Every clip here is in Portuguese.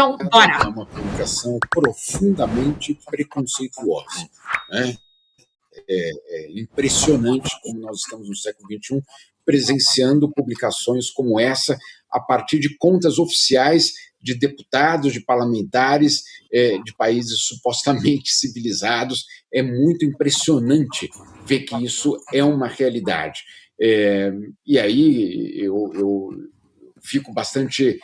Então, bora! É uma publicação profundamente preconceituosa, né? É impressionante como nós estamos no século XXI presenciando publicações como essa a partir de contas oficiais de deputados, de parlamentares de países supostamente civilizados. É muito impressionante ver que isso é uma realidade. E aí eu fico bastante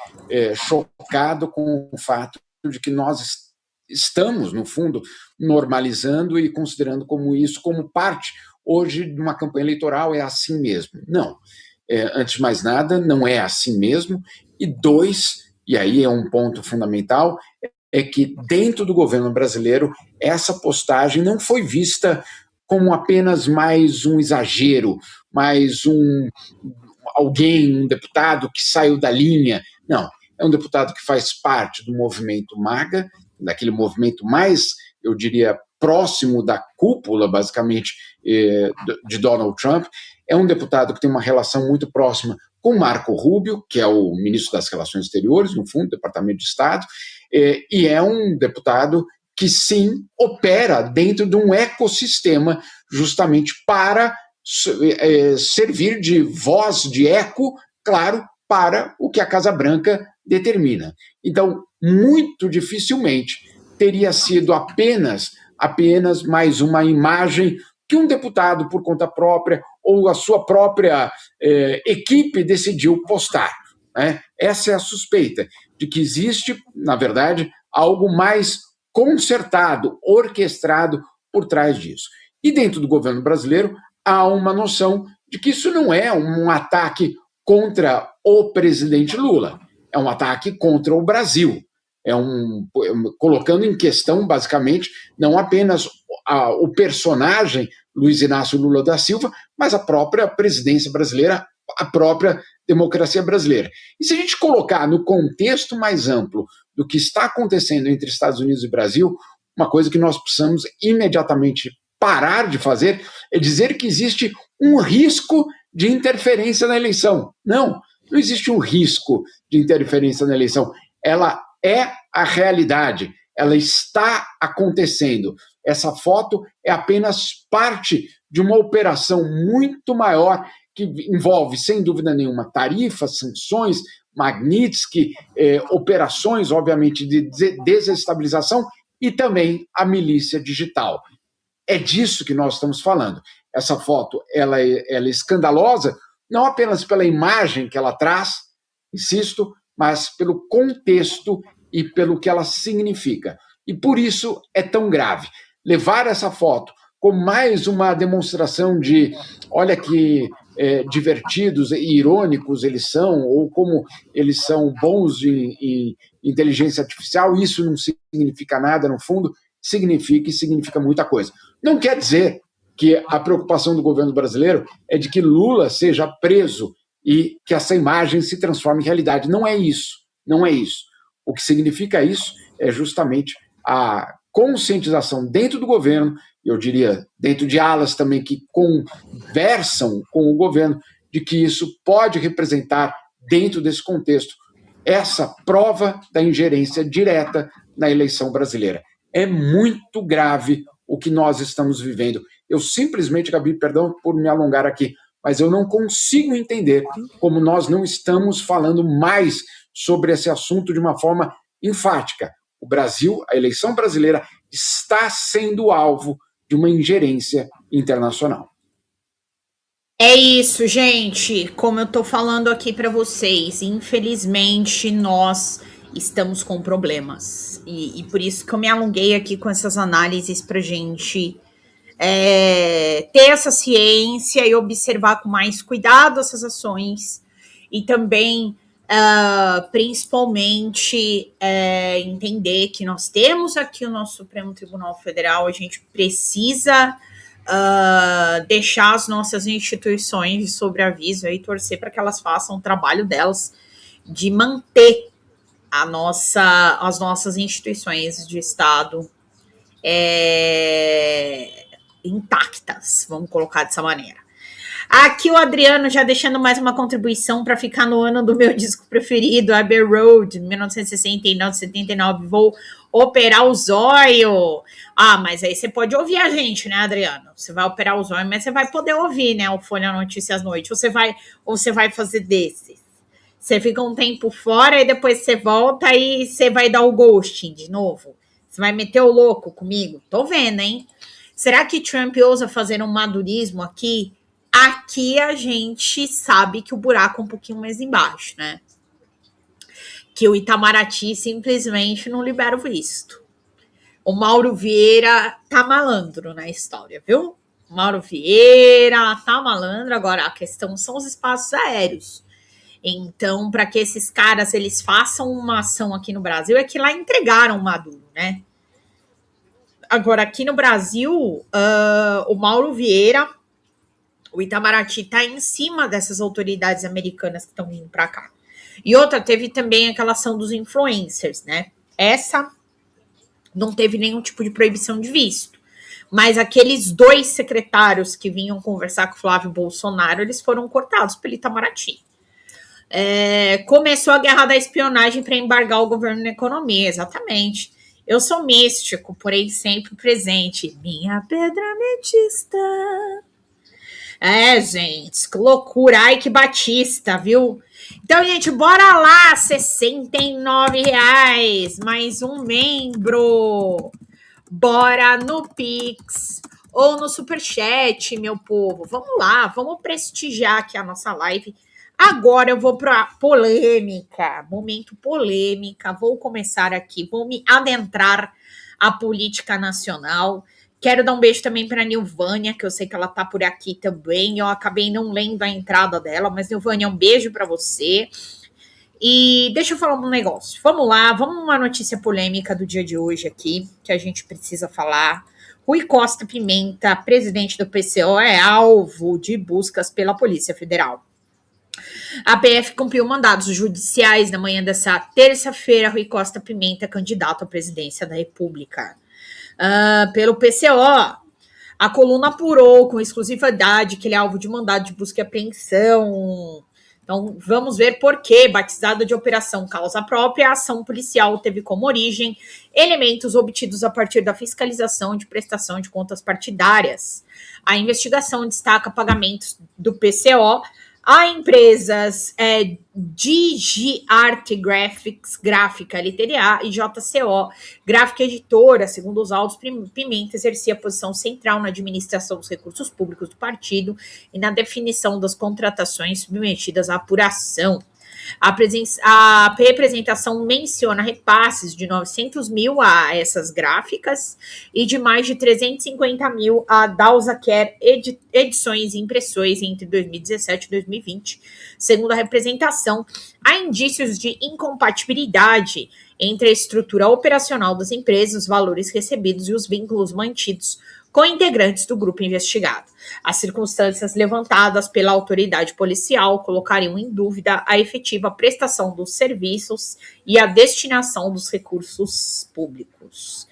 chocado com o fato de que nós estamos, no fundo, normalizando e considerando como isso como parte, hoje, de uma campanha eleitoral, é assim mesmo. Não. Antes de mais nada, não é assim mesmo. E dois, e aí é um ponto fundamental, é que dentro do governo brasileiro, essa postagem não foi vista como apenas mais um exagero, mais alguém, um deputado que saiu da linha. Não, é um deputado que faz parte do movimento MAGA, daquele movimento mais, eu diria, próximo da cúpula, basicamente, de Donald Trump. É um deputado que tem uma relação muito próxima com Marco Rubio, que é o ministro das Relações Exteriores, no fundo, do Departamento de Estado, e é um deputado que, sim, opera dentro de um ecossistema justamente para servir de voz, de eco, claro, para o que a Casa Branca determina. Então, muito dificilmente teria sido apenas mais uma imagem que um deputado, por conta própria, ou a sua própria equipe decidiu postar, né? Essa é a suspeita de que existe, na verdade, algo mais concertado, orquestrado por trás disso. E dentro do governo brasileiro, há uma noção de que isso não é um ataque contra o presidente Lula, é um ataque contra o Brasil. Colocando em questão, basicamente, não apenas o personagem Luiz Inácio Lula da Silva, mas a própria presidência brasileira, a própria democracia brasileira. E se a gente colocar no contexto mais amplo do que está acontecendo entre Estados Unidos e Brasil, uma coisa que nós precisamos imediatamente parar de fazer é dizer que existe um risco de interferência na eleição. Não existe um risco de interferência na eleição. Ela é a realidade, ela está acontecendo. Essa foto é apenas parte de uma operação muito maior que envolve, sem dúvida nenhuma, tarifas, sanções, Magnitsky, operações, obviamente, de desestabilização e também a milícia digital. É disso que nós estamos falando. Essa foto ela é escandalosa, não apenas pela imagem que ela traz, insisto, mas pelo contexto e pelo que ela significa. E por isso é tão grave. Levar essa foto como mais uma demonstração de, olha que divertidos e irônicos eles são, ou como eles são bons em inteligência artificial, isso não significa nada, no fundo, significa muita coisa. Não quer dizer que a preocupação do governo brasileiro é de que Lula seja preso e que essa imagem se transforme em realidade. Não é isso. Não é isso. O que significa isso é justamente a conscientização dentro do governo, eu diria, dentro de alas também que conversam com o governo, de que isso pode representar, dentro desse contexto, essa prova da ingerência direta na eleição brasileira. É muito grave o que nós estamos vivendo. Eu simplesmente, Gabi, perdão por me alongar aqui, mas eu não consigo entender como nós não estamos falando mais sobre esse assunto de uma forma enfática. O Brasil, a eleição brasileira, está sendo alvo de uma ingerência internacional. É isso, gente. Como eu tô falando aqui para vocês, infelizmente nós estamos com problemas. E por isso que eu me alonguei aqui com essas análises pra gente ter essa ciência e observar com mais cuidado essas ações e também principalmente entender que nós temos aqui o nosso Supremo Tribunal Federal, a gente precisa deixar as nossas instituições de sobreaviso e torcer para que elas façam o trabalho delas de manter as nossas instituições de Estado intactas, vamos colocar dessa maneira. Aqui o Adriano já deixando mais uma contribuição para ficar no ano do meu disco preferido, Abbey Road, 1969, vou operar o zóio. Ah, mas aí você pode ouvir a gente, né, Adriano? Você vai operar o zóio, mas você vai poder ouvir, né, o Folha Notícias à noite. Ou você vai fazer desses. Você fica um tempo fora e depois você volta e você vai dar o ghosting de novo. Você vai meter o louco comigo? Tô vendo, hein? Será que Trump ousa fazer um madurismo aqui? Aqui a gente sabe que o buraco é um pouquinho mais embaixo, né? Que o Itamaraty simplesmente não libera o visto. O Mauro Vieira tá malandro na história, viu? O Mauro Vieira tá malandro. Agora, a questão são os espaços aéreos. Então, para que esses caras eles façam uma ação aqui no Brasil, é que lá entregaram o Maduro, né? Agora, aqui no Brasil, o Mauro Vieira, o Itamaraty está em cima dessas autoridades americanas que estão vindo para cá. E outra, teve também aquela ação dos influencers, né? Essa não teve nenhum tipo de proibição de visto. Mas aqueles 2 secretários que vinham conversar com o Flávio Bolsonaro, eles foram cortados pelo Itamaraty. Começou a guerra da espionagem para embargar o governo na economia, exatamente. Eu sou místico, porém sempre presente. Minha pedra ametista. Gente, que loucura. Ike Batista, viu? Então, gente, bora lá, R$69, mais um membro. Bora no Pix ou no Superchat, meu povo. Vamos lá, vamos prestigiar aqui a nossa live. Agora eu vou para polêmica, momento polêmica. Vou começar aqui, vou me adentrar à política nacional. Quero dar um beijo também para a Nilvânia, que eu sei que ela tá por aqui também. Eu acabei não lendo a entrada dela, mas Nilvânia, um beijo para você. E deixa eu falar um negócio. Vamos lá, vamos uma notícia polêmica do dia de hoje aqui, que a gente precisa falar. Rui Costa Pimenta, presidente do PCO, é alvo de buscas pela Polícia Federal. A PF cumpriu mandados judiciais na manhã dessa terça-feira. Rui Costa Pimenta, candidato à presidência da República. Pelo PCO, a coluna apurou com exclusividade que ele é alvo de mandado de busca e apreensão. Então, vamos ver por quê. Batizada de Operação Causa Própria, a ação policial teve como origem elementos obtidos a partir da fiscalização de prestação de contas partidárias. A investigação destaca pagamentos do PCO a empresas DigiArt Graphics, Gráfica LTDA e JCO, Gráfica Editora. Segundo os autos, Pimenta exercia a posição central na administração dos recursos públicos do partido e na definição das contratações submetidas à apuração. A representação menciona repasses de 900 mil a essas gráficas e de mais de 350 mil a Dausa Care edições e impressões entre 2017 e 2020. Segundo a representação, há indícios de incompatibilidade entre a estrutura operacional das empresas, os valores recebidos e os vínculos mantidos com integrantes do grupo investigado. As circunstâncias levantadas pela autoridade policial colocariam em dúvida a efetiva prestação dos serviços e a destinação dos recursos públicos.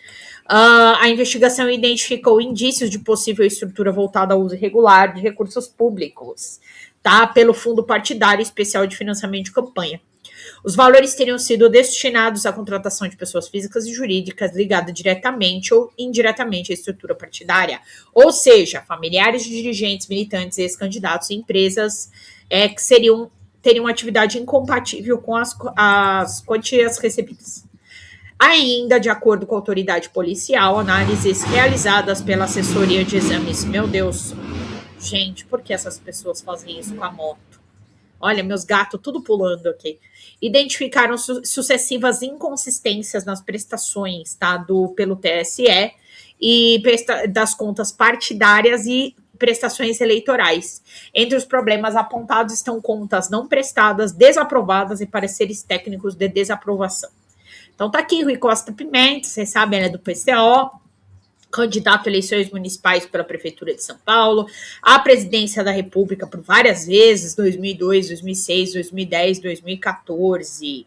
A investigação identificou indícios de possível estrutura voltada ao uso irregular de recursos públicos, pelo Fundo Partidário Especial de Financiamento de Campanha. Os valores teriam sido destinados à contratação de pessoas físicas e jurídicas ligadas diretamente ou indiretamente à estrutura partidária, ou seja, familiares de dirigentes, militantes, ex-candidatos e empresas que teriam atividade incompatível com as quantias recebidas. Ainda, de acordo com a autoridade policial, análises realizadas pela assessoria de exames. Meu Deus, gente, por que essas pessoas fazem isso com a moto? Olha, meus gatos tudo pulando aqui. Identificaram sucessivas inconsistências nas prestações, pelo TSE e das contas partidárias e prestações eleitorais. Entre os problemas apontados estão contas não prestadas, desaprovadas e pareceres técnicos de desaprovação. Então tá aqui Rui Costa Pimenta, vocês sabem, ele é do PCO, candidato a eleições municipais pela Prefeitura de São Paulo, à presidência da República por várias vezes, 2002, 2006, 2010, 2014.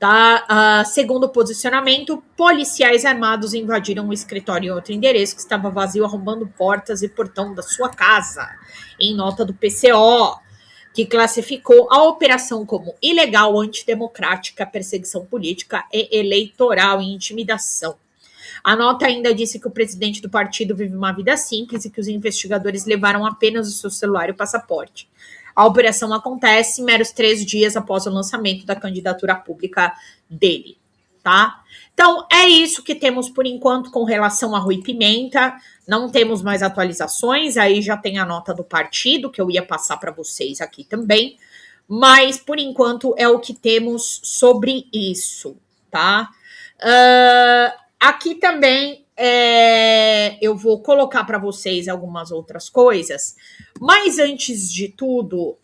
Tá? Segundo o posicionamento, policiais armados invadiram um escritório em outro endereço que estava vazio, arrombando portas e portão da sua casa. Em nota do PCO, que classificou a operação como ilegal, antidemocrática, perseguição política e eleitoral e intimidação. A nota ainda disse que o presidente do partido vive uma vida simples e que os investigadores levaram apenas o seu celular e o passaporte. A operação acontece meros 3 dias após o lançamento da candidatura pública dele, tá? Então, é isso que temos por enquanto com relação a Rui Pimenta. Não temos mais atualizações, aí já tem a nota do partido, que eu ia passar para vocês aqui também. Mas, por enquanto, é o que temos sobre isso, tá? Aqui também eu vou colocar para vocês algumas outras coisas, mas antes de tudo,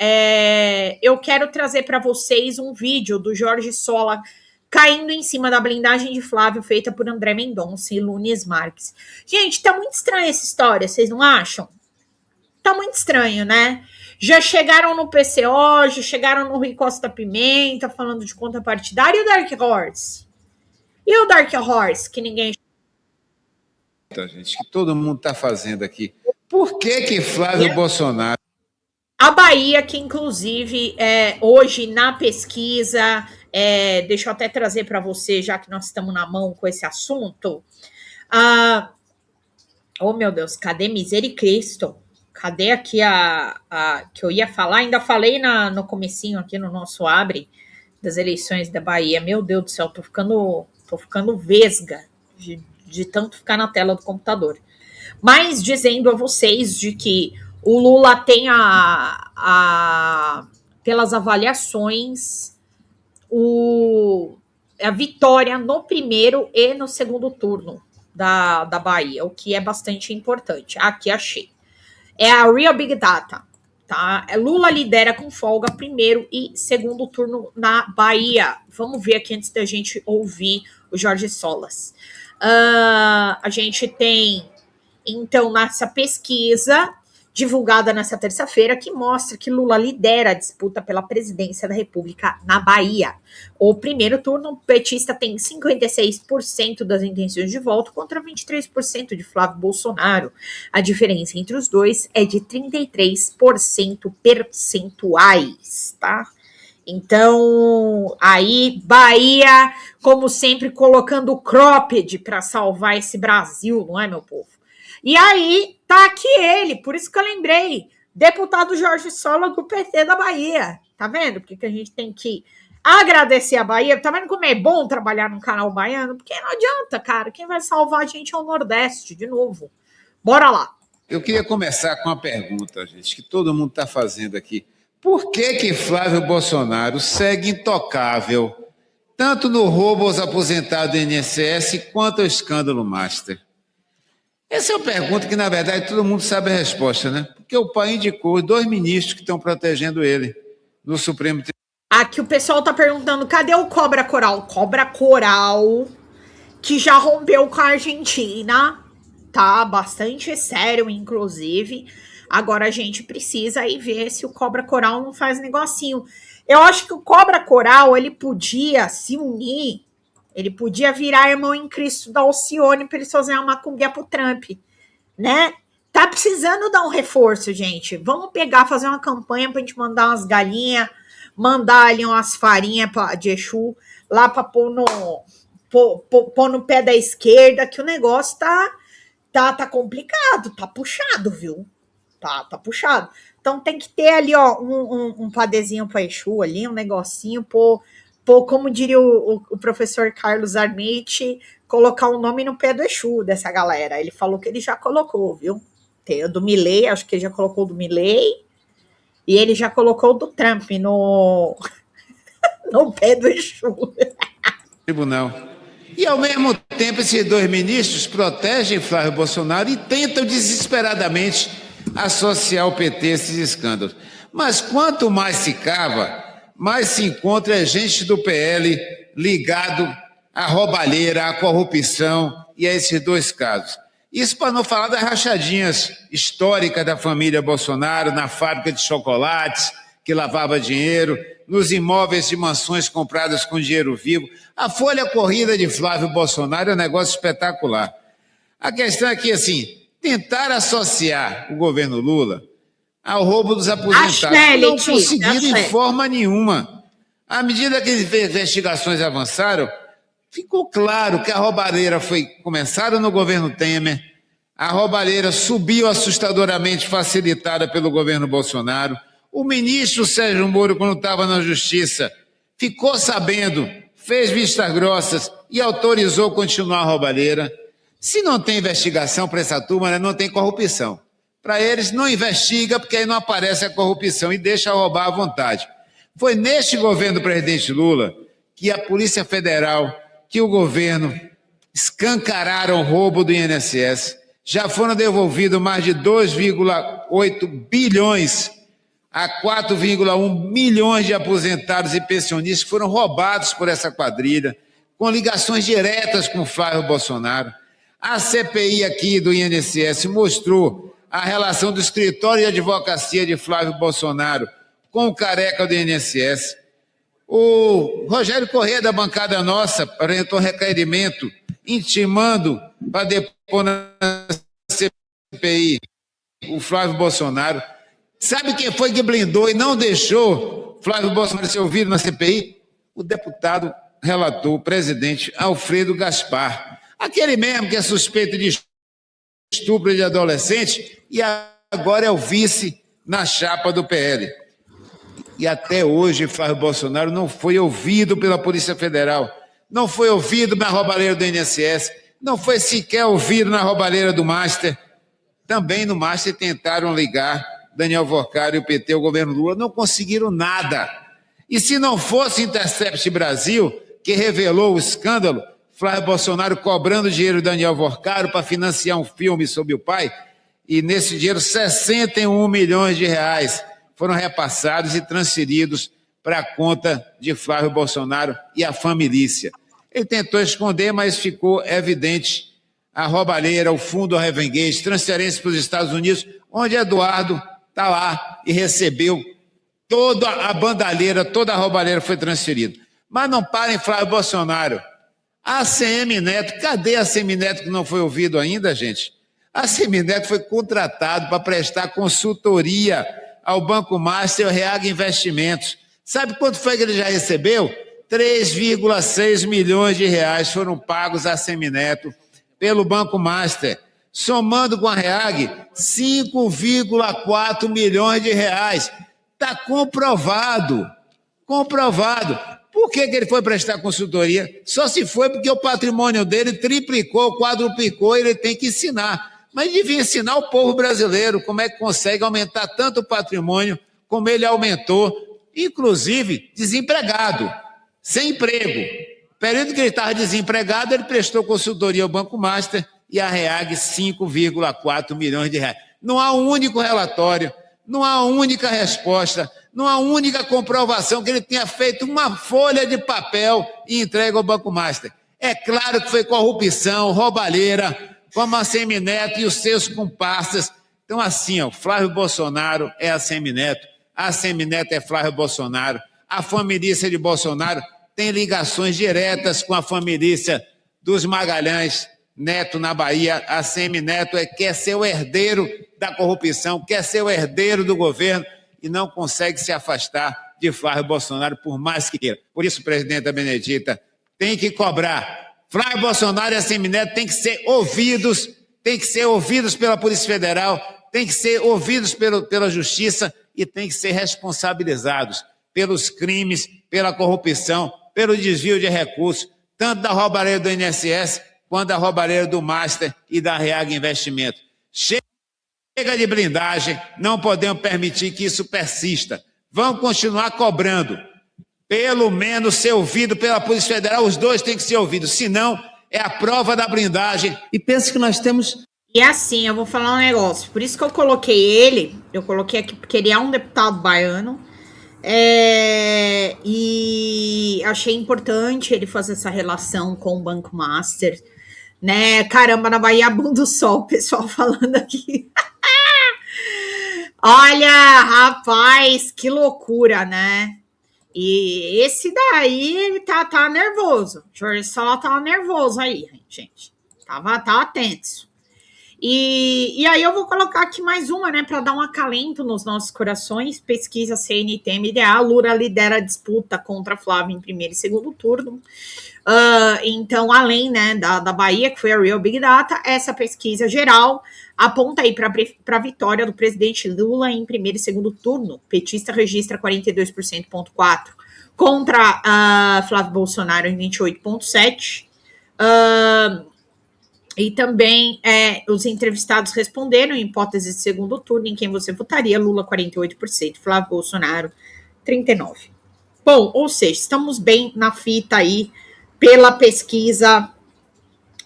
eu quero trazer para vocês um vídeo do Jorge Sola caindo em cima da blindagem de Flávio, feita por André Mendonça e Nunes Marques. Gente, tá muito estranha essa história, vocês não acham? Tá muito estranho, né? Já chegaram no PCO, já chegaram no Rui Costa Pimenta, falando de conta partidária, e o Dark Horse? E o Dark Horse, que ninguém... Gente, que todo mundo está fazendo aqui. Por que Flávio Bolsonaro... A Bahia, que inclusive hoje na pesquisa, deixa eu até trazer para você, já que nós estamos na mão com esse assunto. Oh, meu Deus, cadê Misericristo? Cadê aqui que eu ia falar? Ainda falei no comecinho aqui no nosso Abre das eleições da Bahia. Meu Deus do céu, tô ficando vesga de tanto ficar na tela do computador. Mas dizendo a vocês de que o Lula tem pelas avaliações, a vitória no primeiro e no segundo turno da Bahia, o que é bastante importante. Aqui achei. É a Real Big Data, tá? Lula lidera com folga primeiro e segundo turno na Bahia. Vamos ver aqui antes da gente ouvir o Jorge Solas. A gente tem, então, nessa pesquisa divulgada nessa terça-feira, que mostra que Lula lidera a disputa pela presidência da República na Bahia. O primeiro turno, o petista tem 56% das intenções de voto contra 23% de Flávio Bolsonaro. A diferença entre os dois é de 33% percentuais, tá? Então, aí, Bahia, como sempre, colocando o cropped para salvar esse Brasil, não é, meu povo? E aí, tá aqui ele, por isso que eu lembrei, deputado Jorge Sola do PT da Bahia. Tá vendo? Porque a gente tem que agradecer a Bahia. Tá vendo como é bom trabalhar num canal baiano? Porque não adianta, cara. Quem vai salvar a gente é o Nordeste, de novo. Bora lá. Eu queria começar com uma pergunta, gente, que todo mundo está fazendo aqui. Por que Flávio Bolsonaro segue intocável, tanto no roubo aos aposentados do INSS quanto ao escândalo Master? Essa é uma pergunta que, na verdade, todo mundo sabe a resposta, né? Porque o pai indicou os 2 ministros que estão protegendo ele no Supremo Tribunal. Aqui o pessoal tá perguntando, cadê o Cobra Coral? Cobra Coral, que já rompeu com a Argentina, tá? Bastante sério, inclusive. Agora a gente precisa aí ver se o Cobra Coral não faz negocinho. Eu acho que o Cobra Coral, ele podia se unir, ele podia virar irmão em Cristo da Alcione para eles fazerem uma macumbia pro Trump, né? Tá precisando dar um reforço, gente. Vamos fazer uma campanha pra gente mandar umas galinhas, mandar ali umas farinhas de Exu lá pra pôr no pé da esquerda, que o negócio tá complicado, tá puxado, viu? Tá puxado. Então tem que ter ali, ó, um padezinho pra Exu ali, um negocinho, como diria o professor Carlos Armite, colocar o nome no pé do Exu dessa galera. Ele falou que ele já colocou, viu? Tem o do Milley, acho que ele já colocou o do Milley, e ele já colocou o do Trump no pé do Exu. Tribunal. E, ao mesmo tempo, esses 2 ministros protegem Flávio Bolsonaro e tentam desesperadamente associar o PT a esses escândalos. Mas quanto mais se cava, mais se encontra gente do PL ligado à roubalheira, à corrupção e a esses 2 casos. Isso para não falar das rachadinhas históricas da família Bolsonaro na fábrica de chocolates, que lavava dinheiro, nos imóveis de mansões compradas com dinheiro vivo. A folha corrida de Flávio Bolsonaro é um negócio espetacular. A questão é que, assim, tentar associar o governo Lula ao roubo dos aposentados não conseguiram em forma nenhuma. À medida que as investigações avançaram, ficou claro que a roubalheira começaram no governo Temer, a roubalheira subiu assustadoramente, facilitada pelo governo Bolsonaro. O ministro Sérgio Moro, quando estava na Justiça, ficou sabendo, fez vistas grossas e autorizou continuar a roubalheira. Se não tem investigação para essa turma, né, não tem corrupção. Para eles, não investiga, porque aí não aparece a corrupção e deixa roubar à vontade. Foi neste governo do presidente Lula que a Polícia Federal, que o governo escancararam o roubo do INSS. Já foram devolvidos mais de 2,8 bilhões a 4,1 milhões de aposentados e pensionistas que foram roubados por essa quadrilha, com ligações diretas com Flávio Bolsonaro. A CPI aqui do INSS mostrou a relação do escritório de advocacia de Flávio Bolsonaro com o careca do INSS. O Rogério Corrêa, da bancada nossa, apresentou requerimento intimando para depor na CPI o Flávio Bolsonaro. Sabe quem foi que blindou e não deixou Flávio Bolsonaro ser ouvido na CPI? O deputado relator, o presidente Alfredo Gaspar. Aquele mesmo que é suspeito de estupro de adolescente e agora é o vice na chapa do PL. E até hoje Flávio Bolsonaro não foi ouvido pela Polícia Federal, não foi ouvido na roubalheira do INSS, não foi sequer ouvido na roubalheira do Master. Também no Master tentaram ligar Daniel Vorcari e o PT, o governo Lula, não conseguiram nada. E se não fosse Intercept Brasil, que revelou o escândalo, Flávio Bolsonaro cobrando dinheiro do Daniel Vorcari para financiar um filme sobre o pai, e nesse dinheiro 61 milhões de reais foram repassados e transferidos para a conta de Flávio Bolsonaro e a família. Ele tentou esconder, mas ficou evidente a roubalheira, o fundo Revenguês, transferência para os Estados Unidos, onde Eduardo está lá e recebeu toda a bandalheira, toda a roubalheira foi transferida. Mas não parem Flávio Bolsonaro. A ACM Neto, cadê a ACM Neto que não foi ouvido ainda, gente? A ACM Neto foi contratado para prestar consultoria ao Banco Master e ao Reag Investimentos. Sabe quanto foi que ele já recebeu? 3,6 milhões de reais foram pagos à ACM Neto pelo Banco Master. Somando com a Reag, 5,4 milhões de reais. Está comprovado. Comprovado. Por que ele foi prestar consultoria? Só se foi porque o patrimônio dele triplicou, quadruplicou, e ele tem que ensinar. Mas devia ensinar o povo brasileiro como é que consegue aumentar tanto o patrimônio como ele aumentou, inclusive desempregado, sem emprego. No período que ele estava desempregado, ele prestou consultoria ao Banco Master e a Reag 5,4 milhões de reais. Não há um único relatório, não há uma única resposta, não há única comprovação que ele tenha feito uma folha de papel e entregue ao Banco Master. É claro que foi corrupção, roubalheira, como a ACM Neto e os seus comparsas. Então, assim, ó, Flávio Bolsonaro é a ACM Neto é Flávio Bolsonaro, a família de Bolsonaro tem ligações diretas com a família dos Magalhães Neto na Bahia. A ACM Neto quer ser o herdeiro da corrupção, quer ser o herdeiro do governo e não consegue se afastar de Flávio Bolsonaro, por mais que queira. Por isso, presidenta Benedita, tem que cobrar. Flávio Bolsonaro e a ACM Neto têm que ser ouvidos pela Polícia Federal, têm que ser ouvidos pela Justiça e têm que ser responsabilizados pelos crimes, pela corrupção, pelo desvio de recursos, tanto da roubalheira do INSS quanto da roubalheira do Master e da Reag Investimento. Chega de blindagem, não podemos permitir que isso persista. Vamos continuar cobrando. Pelo menos ser ouvido pela Polícia Federal, os dois têm que ser ouvidos, senão é a prova da blindagem. E penso que nós temos... E assim, eu vou falar um negócio, por isso que eu coloquei aqui porque ele é um deputado baiano, e achei importante ele fazer essa relação com o Banco Master, né? Caramba, na Bahia abunda o sol, o pessoal falando aqui. Olha, rapaz, que loucura, né? E esse daí, ele tá nervoso. O Jorge Sola tava nervoso aí, gente. Tava tenso. E aí eu vou colocar aqui mais uma, né, para dar um acalento nos nossos corações. Pesquisa CNT-MDA, Lula lidera a disputa contra Flávio em primeiro e segundo turno. Então, além, né, da Bahia, que foi a Real Big Data, essa pesquisa geral aponta aí para a vitória do presidente Lula em primeiro e segundo turno. O petista registra 42,4% contra Flávio Bolsonaro em 28,7%. E também os entrevistados responderam em hipótese de segundo turno em quem você votaria. Lula 48%, Flávio Bolsonaro 39%. Bom, ou seja, estamos bem na fita aí pela pesquisa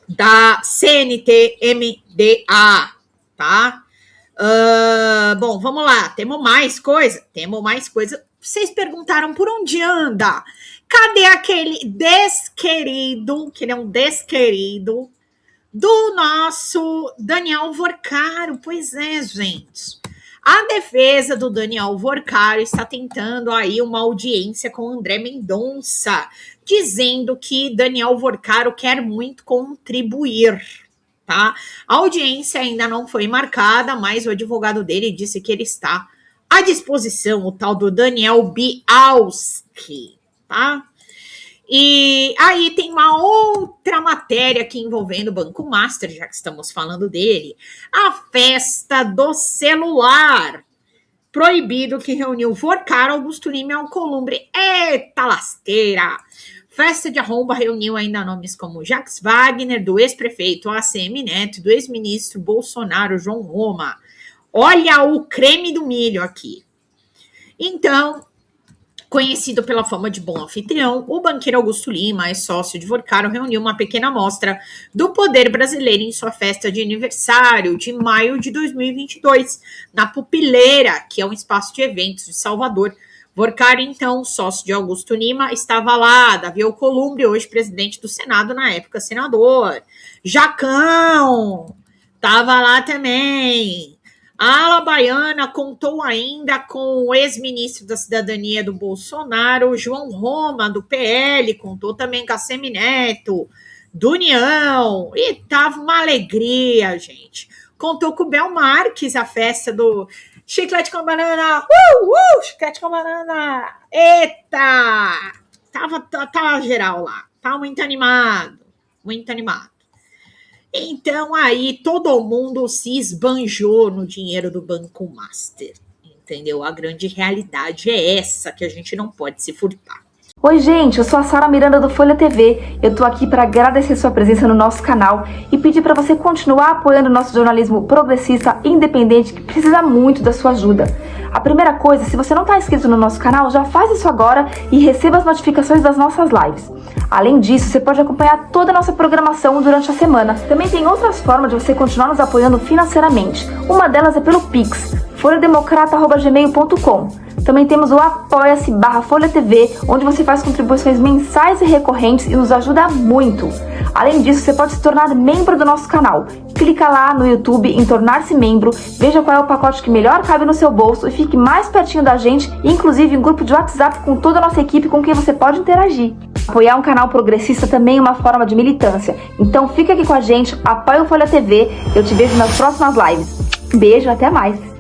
da CNT-MDA, tá? Bom, vamos lá, temos mais coisa? Temos mais coisa. Vocês perguntaram por onde anda? Cadê aquele desquerido, que ele é um desquerido, do nosso Daniel Vorcaro? Pois é, gente. A defesa do Daniel Vorcaro está tentando aí uma audiência com André Mendonça, dizendo que Daniel Vorcaro quer muito contribuir, tá? A audiência ainda não foi marcada, mas o advogado dele disse que ele está à disposição, o tal do Daniel Bialski, tá? E aí tem uma outra matéria aqui envolvendo o Banco Master, já que estamos falando dele. A festa do celular. Proibido que reuniu Vorcaro, Augusto Lima e Alcolumbre. Eita lasqueira! Festa de arromba reuniu ainda nomes como Jacques Wagner, do ex-prefeito ACM Neto, do ex-ministro Bolsonaro, João Roma. Olha o creme do milho aqui. Então, conhecido pela fama de bom anfitrião, o banqueiro Augusto Lima, ex-sócio de Vorcaro, reuniu uma pequena amostra do poder brasileiro em sua festa de aniversário de maio de 2022, na Pupileira, que é um espaço de eventos de Salvador. Vorcaro, então, sócio de Augusto Lima, estava lá. Davi Alcolumbre, hoje presidente do Senado, na época senador. Jacão estava lá também. A ala baiana contou ainda com o ex-ministro da Cidadania do Bolsonaro, João Roma, do PL, contou também com a Semineto, do União, e tava uma alegria, gente. Contou com o Bel Marques, a festa do chiclete com banana, chiclete com banana, eita! Tava geral lá, tava muito animado, muito animado. Então, aí, todo mundo se esbanjou no dinheiro do Banco Master, entendeu? A grande realidade é essa, que a gente não pode se furtar. Oi, gente, eu sou a Sara Miranda do Folha TV. Eu tô aqui para agradecer sua presença no nosso canal e pedir para você continuar apoiando o nosso jornalismo progressista independente, que precisa muito da sua ajuda. A primeira coisa, se você não está inscrito no nosso canal, já faz isso agora e receba as notificações das nossas lives. Além disso, você pode acompanhar toda a nossa programação durante a semana. Também tem outras formas de você continuar nos apoiando financeiramente. Uma delas é pelo Pix, folhademocrata@gmail.com. Também temos o apoia-se/Folha TV, onde você faz contribuições mensais e recorrentes e nos ajuda muito. Além disso, você pode se tornar membro do nosso canal. Clica lá no YouTube em tornar-se membro, veja qual é o pacote que melhor cabe no seu bolso e fique mais pertinho da gente, inclusive em grupo de WhatsApp com toda a nossa equipe com quem você pode interagir. Apoiar um canal progressista também é uma forma de militância. Então fica aqui com a gente, apoia o Folha TV, eu te vejo nas próximas lives. Beijo, até mais!